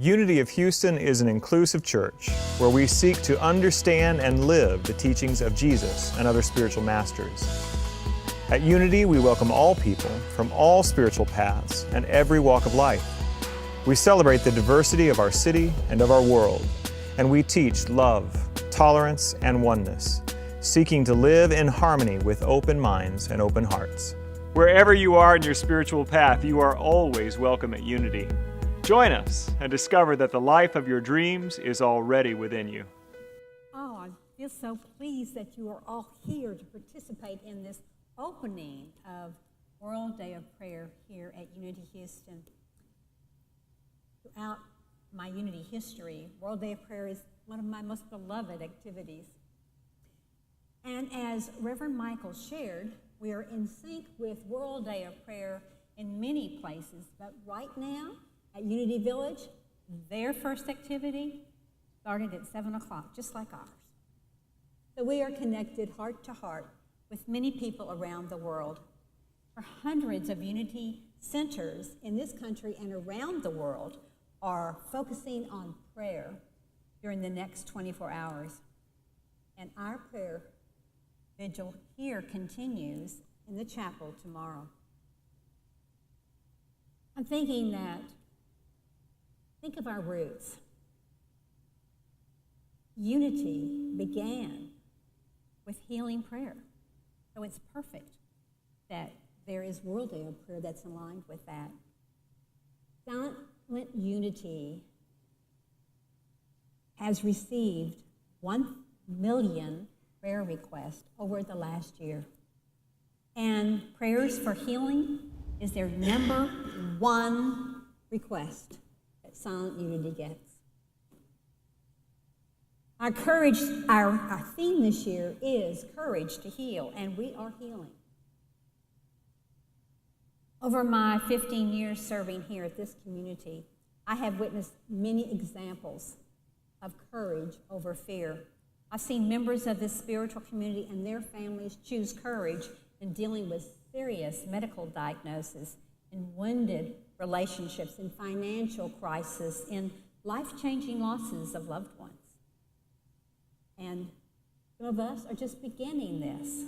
Unity of Houston is an inclusive church where we seek to understand and live the teachings of Jesus and other spiritual masters. At Unity, we welcome all people from all spiritual paths and every walk of life. We celebrate the diversity of our city and of our world, and we teach love, tolerance, and oneness, seeking to live in harmony with open minds and open hearts. Wherever you are in your spiritual path, you are always welcome at Unity. Join us and discover that the life of your dreams is already within you. Oh, I'm just so pleased that you are all here to participate in this opening of World Day of Prayer here at Unity Houston. Throughout my Unity history, World Day of Prayer is one of my most beloved activities. And as Reverend Michael shared, we are in sync with World Day of Prayer in many places, but right now, at Unity Village, their first activity started at 7 o'clock, just like ours. So we are connected heart to heart with many people around the world. For hundreds of Unity centers in this country and around the world are focusing on prayer during the next 24 hours. And our prayer vigil here continues in the chapel tomorrow. I'm thinking that think of our roots. Unity began with healing prayer. So it's perfect that there is World Day of Prayer that's aligned with that. Silent Unity has received 1 million prayer requests over the last year. And prayers for healing is their number one request. Silent Unity gets. Our theme this year is Courage to Heal, and we are healing. Over my 15 years serving here at this community, I have witnessed many examples of courage over fear. I've seen members of this spiritual community and their families choose courage in dealing with serious medical diagnoses and wounded relationships, in financial crisis, in life-changing losses of loved ones. And some of us are just beginning this.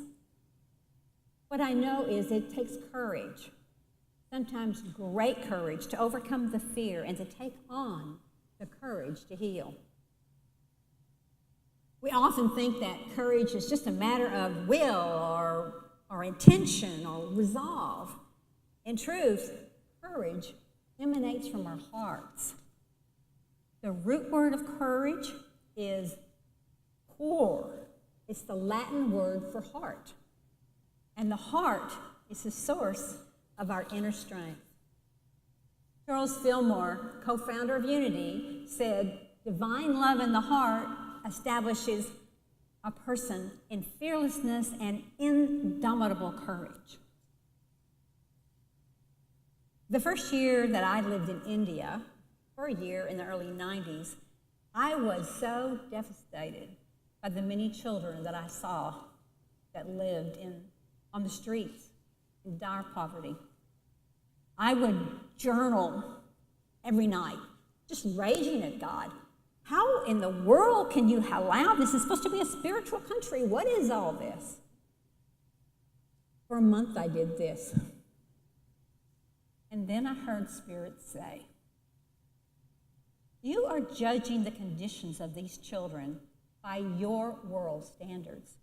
What I know is it takes courage, sometimes great courage, to overcome the fear and to take on the courage to heal. We often think that courage is just a matter of will or intention or resolve. In truth, courage emanates from our hearts. The root word of courage is cor. It's the Latin word for heart. And the heart is the source of our inner strength. Charles Fillmore, co-founder of Unity, said, "Divine love in the heart establishes a person in fearlessness and indomitable courage." The first year that I lived in India, for a year in the early 90s, I was so devastated by the many children that I saw that lived on the streets in dire poverty. I would journal every night, just raging at God. How in the world can you allow this? It's supposed to be a spiritual country. What is all this? For a month I did this. And then I heard Spirit say, "You are judging the conditions of these children by your world standards.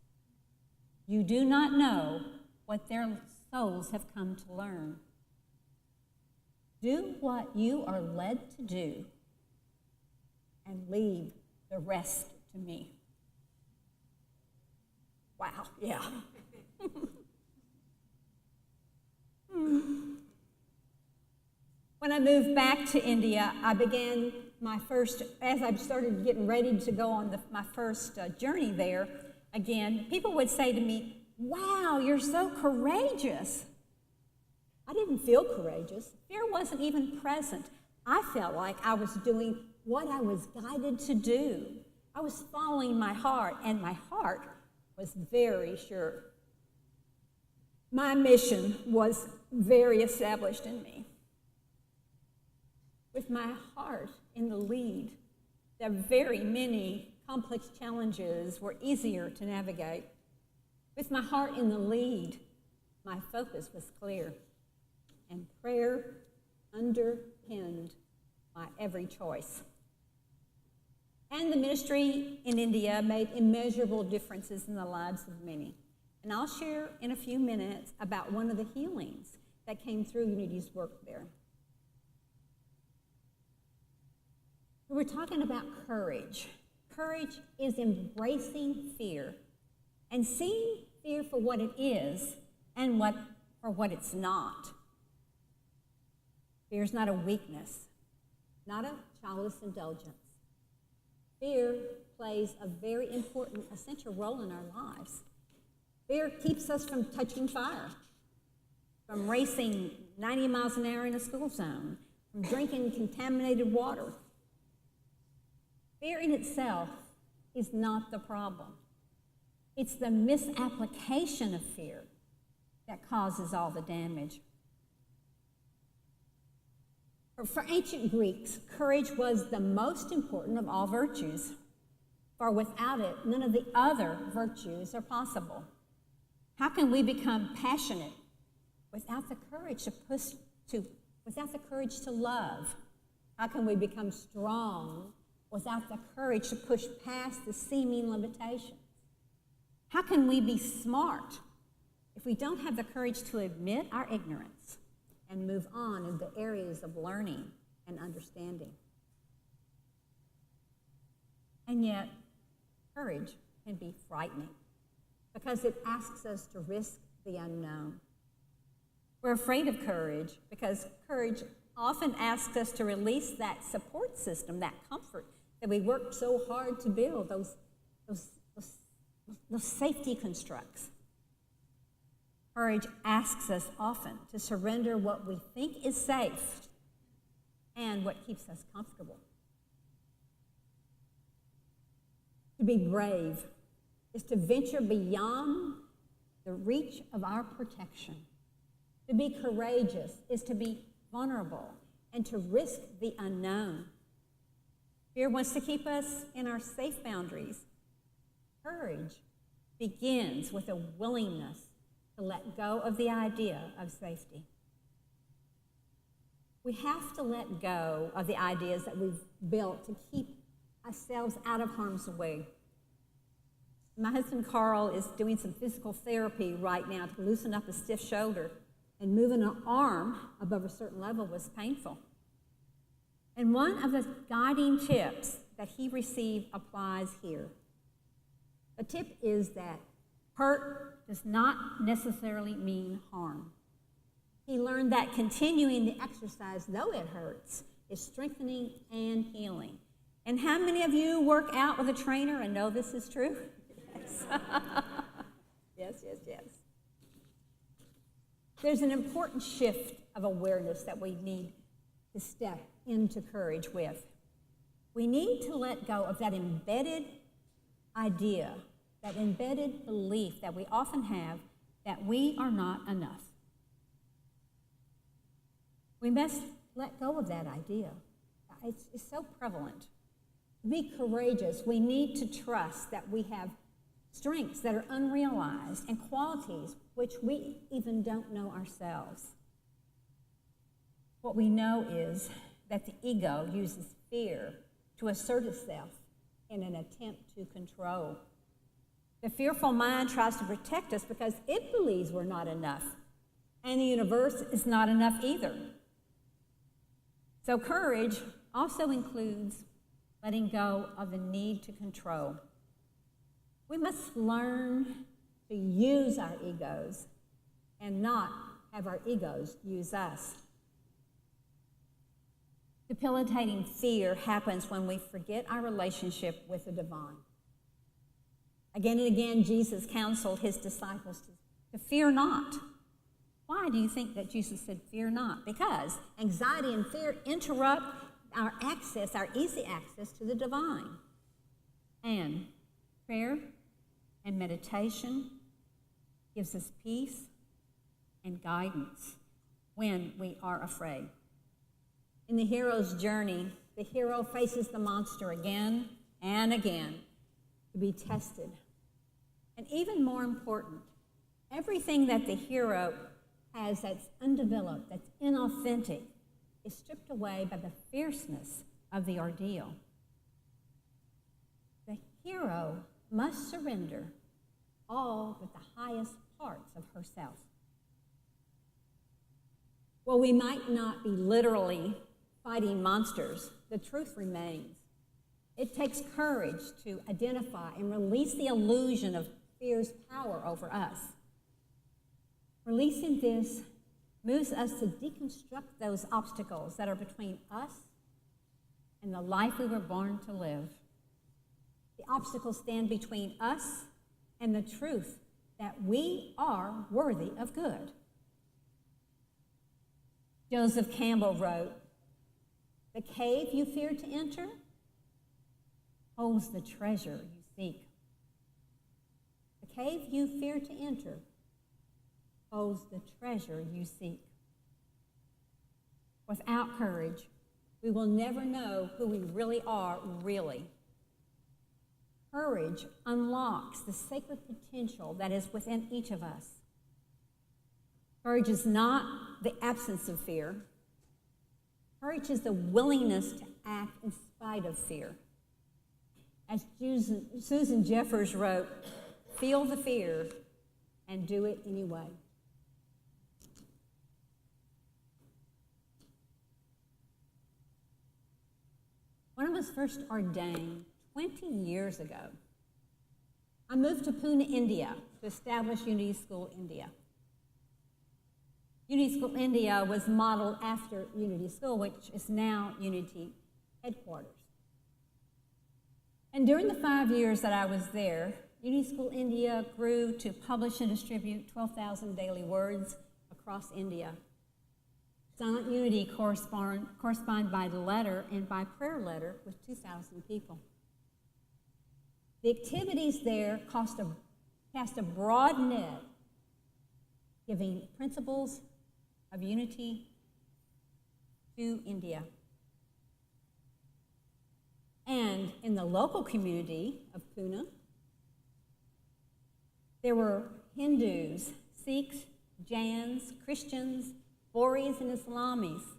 You do not know what their souls have come to learn. Do what you are led to do and leave the rest to me." Wow, yeah. When I moved back to India, I began as I started getting ready to go on my first journey there again, people would say to me, "Wow, you're so courageous." I didn't feel courageous. Fear wasn't even present. I felt like I was doing what I was guided to do. I was following my heart, and my heart was very sure. My mission was very established in me. With my heart in the lead, the very many complex challenges were easier to navigate. With my heart in the lead, my focus was clear, and prayer underpinned my every choice. And the ministry in India made immeasurable differences in the lives of many. And I'll share in a few minutes about one of the healings that came through Unity's work there. We're talking about courage. Courage is embracing fear and seeing fear for what it is and for what it's not. Fear is not a weakness, not a childless indulgence. Fear plays a very important, essential role in our lives. Fear keeps us from touching fire, from racing 90 miles an hour in a school zone, from drinking contaminated water. Fear in itself is not the problem. It's the misapplication of fear that causes all the damage. For ancient Greeks, courage was the most important of all virtues, for without it, none of the other virtues are possible. How can we become passionate without the courage without the courage to love? How can we become strong without the courage to push past the seeming limitations? How can we be smart if we don't have the courage to admit our ignorance and move on in the areas of learning and understanding? And yet, courage can be frightening because it asks us to risk the unknown. We're afraid of courage because courage often asks us to release that support system, that comfort that we worked so hard to build, those safety constructs. Courage asks us often to surrender what we think is safe and what keeps us comfortable. To be brave is to venture beyond the reach of our protection. To be courageous is to be vulnerable and to risk the unknown. Fear wants to keep us in our safe boundaries. Courage begins with a willingness to let go of the idea of safety. We have to let go of the ideas that we've built to keep ourselves out of harm's way. My husband Carl is doing some physical therapy right now to loosen up a stiff shoulder, and moving an arm above a certain level was painful. And one of the guiding tips that he received applies here. The tip is that hurt does not necessarily mean harm. He learned that continuing the exercise, though it hurts, is strengthening and healing. And how many of you work out with a trainer and know this is true? Yes. yes. There's an important shift of awareness that we need to step into courage with. We need to let go of that embedded idea, that embedded belief that we often have that we are not enough. We must let go of that idea. It's so prevalent. To be courageous, we need to trust that we have strengths that are unrealized and qualities which we even don't know ourselves. What we know is that the ego uses fear to assert itself in an attempt to control. The fearful mind tries to protect us because it believes we're not enough, and the universe is not enough either. So courage also includes letting go of the need to control. We must learn to use our egos and not have our egos use us. Debilitating fear happens when we forget our relationship with the divine. Again and again, Jesus counseled his disciples to fear not. Why do you think that Jesus said fear not? Because anxiety and fear interrupt our access, our easy access to the divine. And prayer and meditation gives us peace and guidance when we are afraid. In the hero's journey, the hero faces the monster again and again to be tested. And even more important, everything that the hero has that's undeveloped, that's inauthentic, is stripped away by the fierceness of the ordeal. The hero must surrender all but the highest parts of herself. Well, we might not be literally fighting monsters. The truth remains. It takes courage to identify and release the illusion of fear's power over us. Releasing this moves us to deconstruct those obstacles that are between us and the life we were born to live. The obstacles stand between us and the truth that we are worthy of good. Joseph Campbell wrote, "The cave you fear to enter holds the treasure you seek." The cave you fear to enter holds the treasure you seek. Without courage, we will never know who we really are, really. Courage unlocks the sacred potential that is within each of us. Courage is not the absence of fear. Courage is the willingness to act in spite of fear. As Susan Jeffers wrote, "Feel the fear and do it anyway." When I was first ordained 20 years ago, I moved to Pune, India, to establish Unity School India. Unity School India was modeled after Unity School, which is now Unity headquarters. And during the 5 years that I was there, Unity School India grew to publish and distribute 12,000 daily words across India. Silent Unity correspond by letter and by prayer letter with 2,000 people. The activities there cast a broad net, giving principles of unity to India. And in the local community of Pune, there were Hindus, Sikhs, Jains, Christians, Boris, and Ismailis,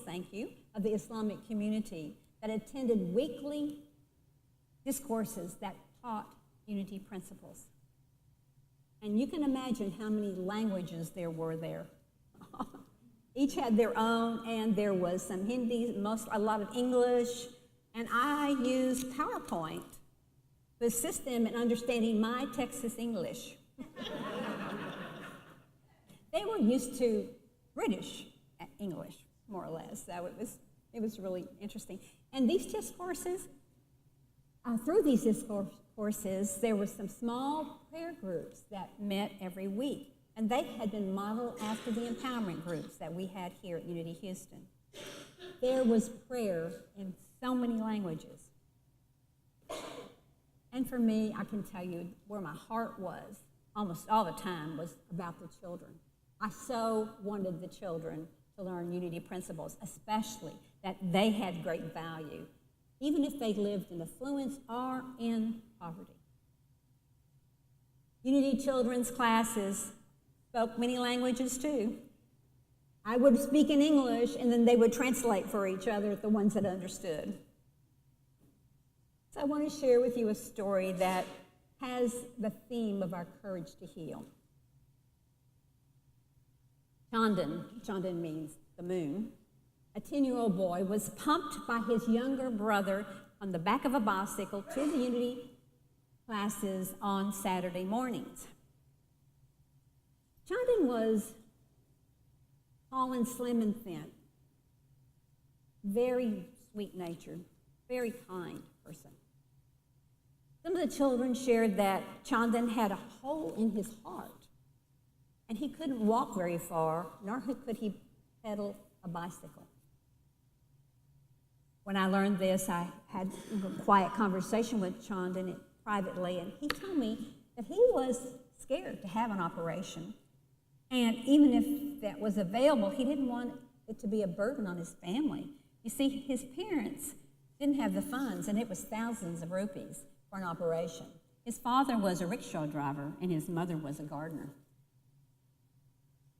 thank you, of the Islamic community that attended weekly discourses that taught unity principles. And you can imagine how many languages there were there. Each had their own, and there was some Hindi, a lot of English, and I used PowerPoint to assist them in understanding my Texas English. They were used to British English, more or less, so it was really interesting. And these discourses, through these discourses, there were some small prayer groups that met every week. And they had been modeled after the empowerment groups that we had here at Unity Houston. There was prayer in so many languages. And for me, I can tell you where my heart was almost all the time was about the children. I so wanted the children to learn unity principles, especially that they had great value, even if they lived in affluence or in poverty. Unity children's classes spoke many languages too. I would speak in English, and then they would translate for each other, the ones that understood. So I want to share with you a story that has the theme of our courage to heal. Chandan means the moon. A 10-year-old boy was pumped by his younger brother on the back of a bicycle to the Unity classes on Saturday mornings. Chandan was tall and slim and thin, very sweet-natured, very kind person. Some of the children shared that Chandan had a hole in his heart, and he couldn't walk very far, nor could he pedal a bicycle. When I learned this, I had a quiet conversation with Chandan privately, and he told me that he was scared to have an operation. And even if that was available, he didn't want it to be a burden on his family. You see, his parents didn't have the funds, and it was thousands of rupees for an operation. His father was a rickshaw driver, and his mother was a gardener.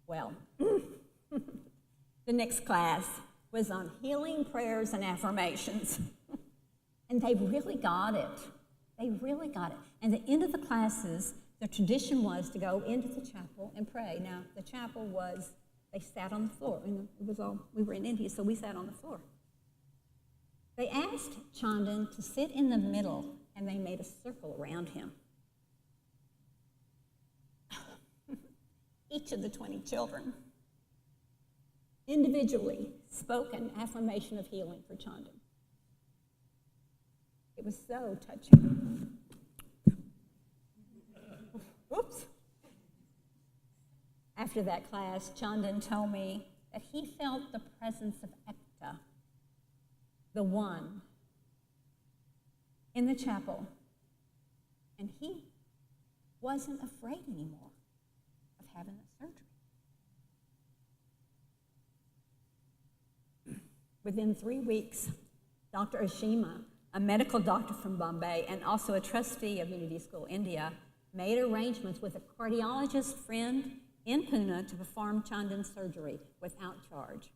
Well, the next class was on healing prayers and affirmations. And they really got it. They really got it. And at the end of the classes, the tradition was to go into the chapel and pray. Now, the chapel was, they sat on the floor. And it was all, we were in India, so we sat on the floor. They asked Chandan to sit in the middle, and they made a circle around him. Each of the 20 children individually spoke an affirmation of healing for Chandan. It was so touching. Whoops. After that class, Chandan told me that he felt the presence of Ekta, the one, in the chapel, and he wasn't afraid anymore of having the surgery. Within 3 weeks, Dr. Ashima, a medical doctor from Bombay and also a trustee of Unity School India, made arrangements with a cardiologist friend in Pune to perform Chandan's surgery without charge.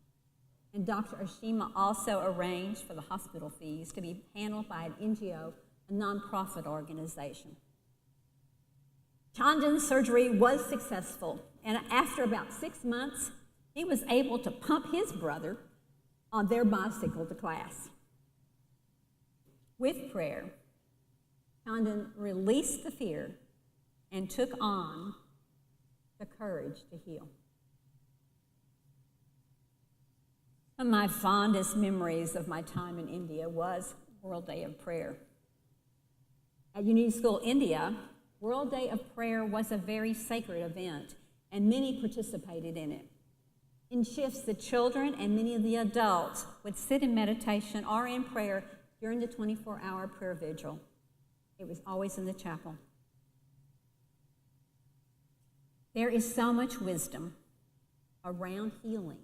And Dr. Ashima also arranged for the hospital fees to be handled by an NGO, a nonprofit organization. Chandan's surgery was successful, and after about 6 months, he was able to pump his brother on their bicycle to class. With prayer, Chandan released the fear and took on the courage to heal. One of my fondest memories of my time in India was World Day of Prayer. At Unity School India, World Day of Prayer was a very sacred event, and many participated in it. In shifts, the children and many of the adults would sit in meditation or in prayer during the 24-hour prayer vigil. It was always in the chapel. There is so much wisdom around healing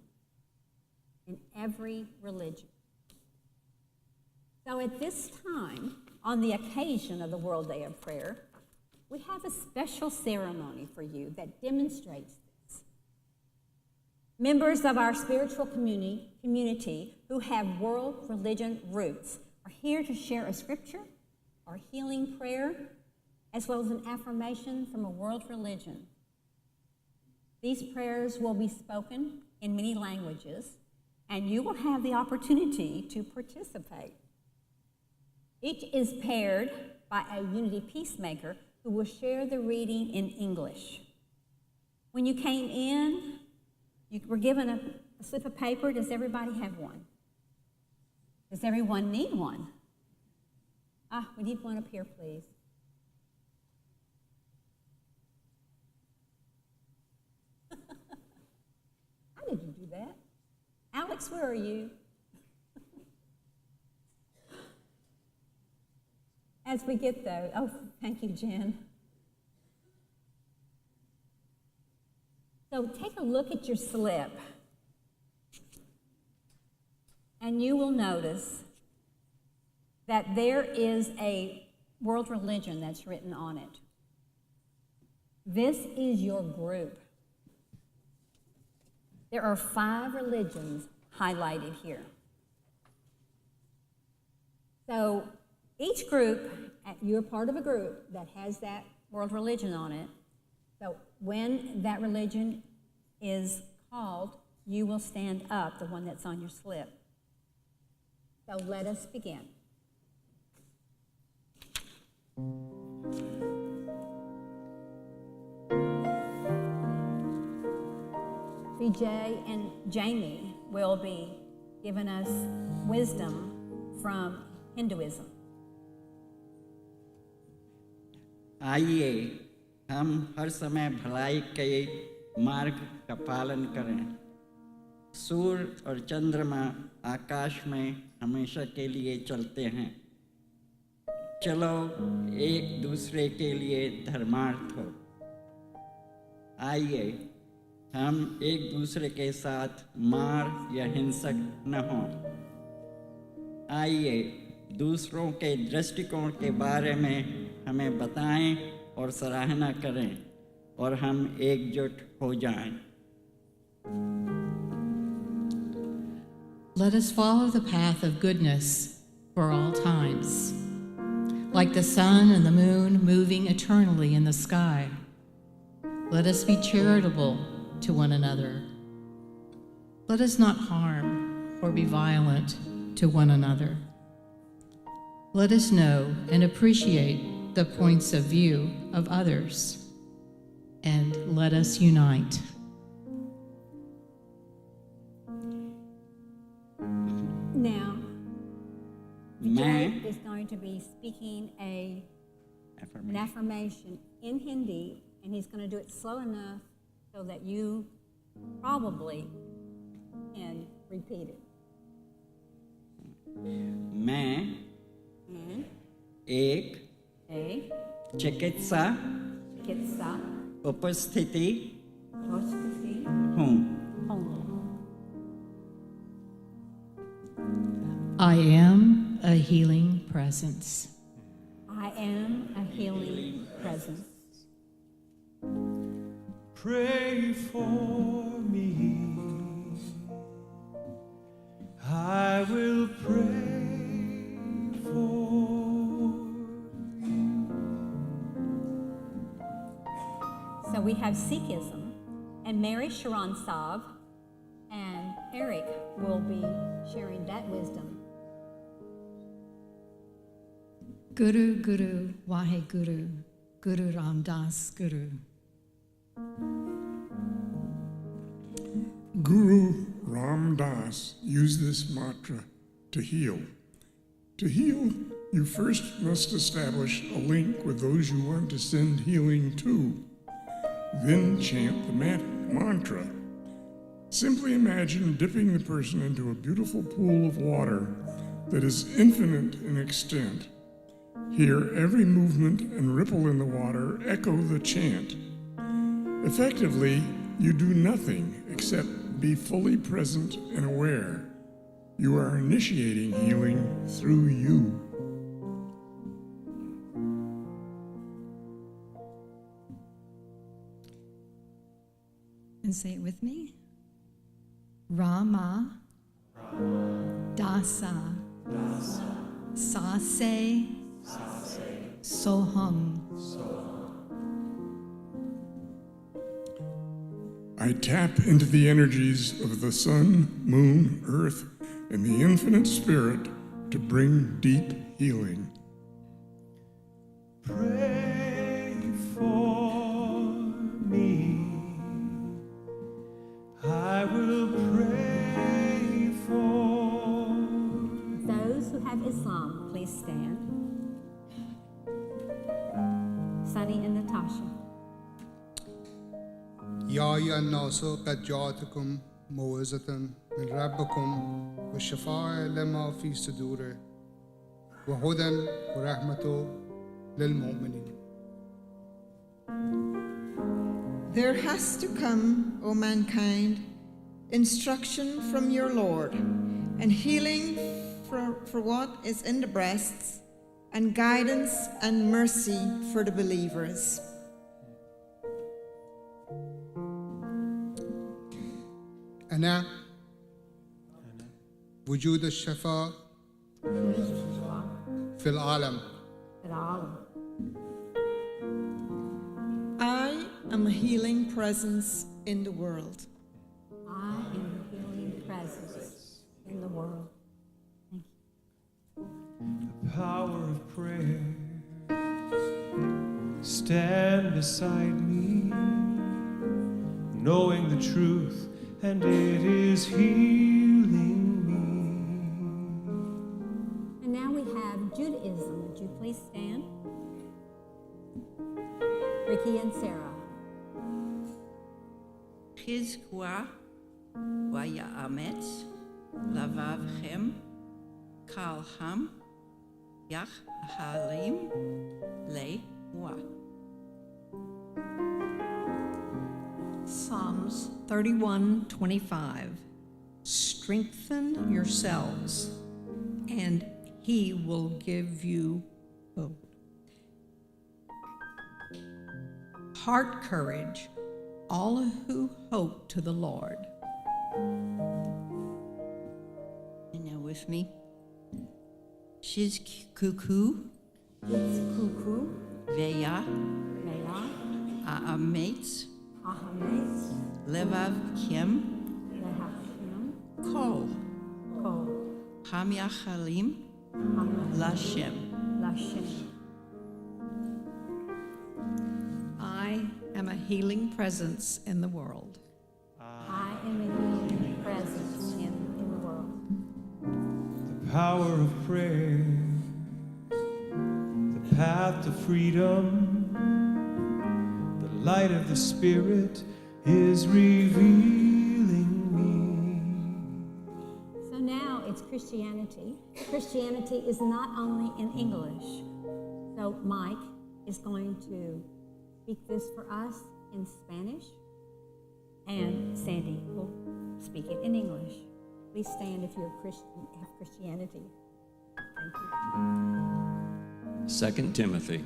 in every religion. So at this time, on the occasion of the World Day of Prayer, we have a special ceremony for you that demonstrates this. Members of our spiritual community who have world religion roots are here to share a scripture or healing prayer, as well as an affirmation from a world religion. These prayers will be spoken in many languages, and you will have the opportunity to participate. Each is paired by a Unity peacemaker who will share the reading in English. When you came in, you were given a slip of paper. Does everybody have one? Does everyone need one? We need one up here, please. How did you do that? Alex, where are you? As we get those, thank you, Jen. So take a look at your slip, and you will notice that there is a world religion that's written on it. This is your group. There are 5 religions highlighted here. So each group, you're part of a group that has that world religion on it. So when that religion is called, you will stand up, the one that's on your slip. So let us begin. Vijay and Jamie will be giving us wisdom from Hinduism. आइए हम हर समय भलाई के मार्ग का पालन करें। सूर्य और चंद्रमा आकाश में हमेशा के लिए चलते हैं। चलो एक दूसरे के लिए धर्मार्थ हो। आइए हम एक दूसरे के साथ मार या हिंसक न हों। आइए दूसरों के दृष्टिकोण के बारे में हमें बताएं और सराहना करें और हम एकजुट हो जाएं। Let us follow the path of goodness for all times, like the sun and the moon moving eternally in the sky. Let us be charitable to one another. Let us not harm or be violent to one another. Let us know and appreciate the points of view of others, and let us unite. Now, मैं Vijay is going to be speaking an affirmation in Hindi, and he's going to do it slow enough so that you probably can repeat it. मैं And एक a चिकित्सा kitsa उपस्थिति toskasi हूँ। hongo. I am a healing presence. I am a healing presence. Pray for me. I will pray for you. So we have Sikhism, and Mary Sharon Sav and Eric will be sharing that wisdom. Guru Guru Wahe Guru, Guru Ram Das Guru. Guru Ram Das used this mantra to heal. To heal, you first must establish a link with those you want to send healing to. Then chant the mantra. Simply imagine dipping the person into a beautiful pool of water that is infinite in extent. Hear every movement and ripple in the water echo the chant. Effectively, you do nothing except be fully present and aware. You are initiating healing through you. And say it with me. Rama, Dasa, Sase, Soham. I tap into the energies of the sun, moon, earth, and the infinite spirit to bring deep healing. Pray for me. I will pray for Those who have Islam, please stand. Sunny and Natasha. يا أيها الناس قد جاءتكم موعظة من ربكم وشفاء لما في صدوره وهدى ورحمة للمؤمنين. There has to come, O mankind, instruction from your Lord, and healing for what is in the breasts, and guidance and mercy for the believers. أنا وجود الشفاء في العالم. I am a healing presence in the world. I am a healing presence in the world. Thank you. the power of prayer. Stand beside me, knowing the truth, and it is healing me. And now we have Judaism. Would you please stand? Ricky and Sarah. חזקו ויאמץ לבבכם קהלם יחלים לאמור. Psalms 31:25. Strengthen yourselves and he will give you hope. Heart courage, all who hope to the Lord. And now with me. Shiz kuku, Kuku, veya, Mela, aametz, Ahametz, levav kim, Lehachim, kol, Kol, ham yachalim, lashem. Lashem. I am a healing presence in the world. I am a healing presence in the world. The power of prayer, the path to freedom, the light of the Spirit is revealing me. So now it's Christianity. Christianity is not only in English. So Mike is going to speak this for us in Spanish, and Sandy will speak it in English. Please stand if you're a Christian, have Christianity. Thank you. 2 Timothy.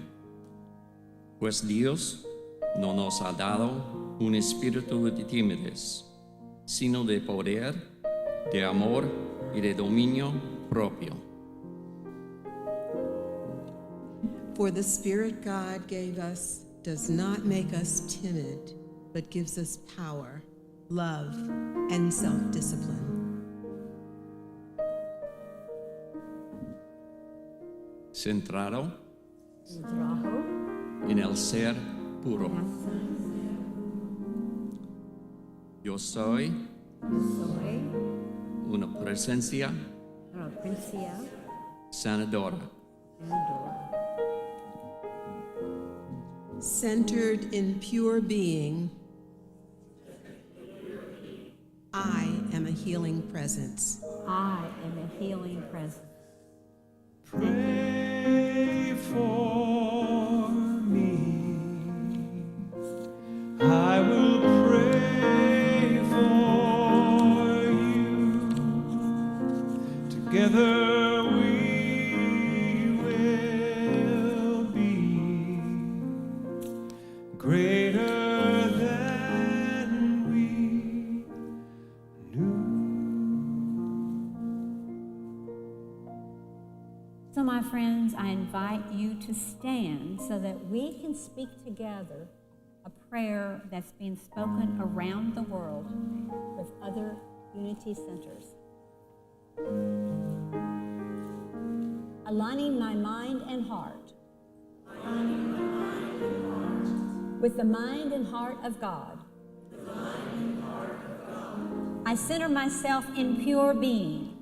Pues Dios no nos ha dado un espíritu de timidez, sino de poder, de amor y de dominio propio. For the Spirit God gave us does not make us timid, but gives us power, love, and self-discipline. Centrado Trabajo, en el ser puro. Yo soy soy una presencia una princesa sanadora. Centered in pure being, I am a healing presence. I am a healing presence. Pray for me. I will pray for you. Together we will be greater than we knew. So, my friends, I invite you to stand so that we can speak together a prayer that's being spoken around the world with other unity centers. Aligning my mind and heart with the mind and heart of God. I center myself in pure being.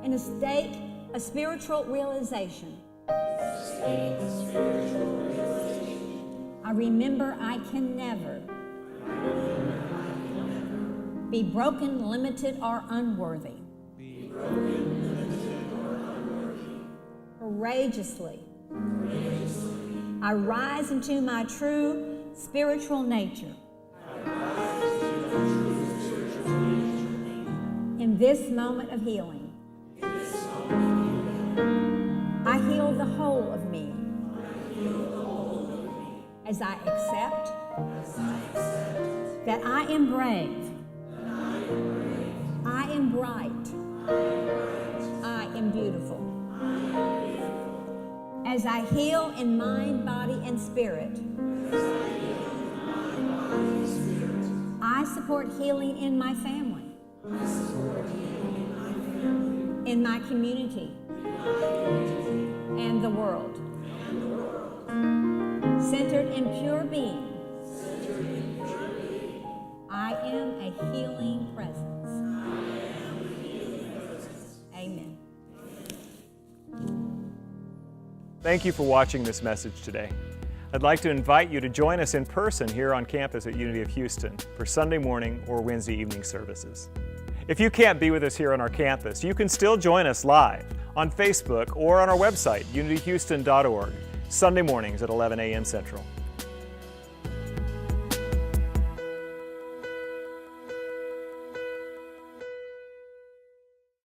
In a state of spiritual realization. I remember I can never be broken, limited, or unworthy. Courageously, I rise into my true spiritual nature. In this moment of healing, I heal the whole of me as I accept that I am brave, I am bright, I am beautiful. As I heal in mind, body, and spirit, I support healing in my family, in my community, and the world. Centered in pure being, I am a healing presence. Amen. Thank you for watching this message today. I'd like to invite you to join us in person here on campus at Unity of Houston for Sunday morning or Wednesday evening services. If you can't be with us here on our campus, you can still join us live on Facebook or on our website, unityhouston.org, Sunday mornings at 11 a.m. Central.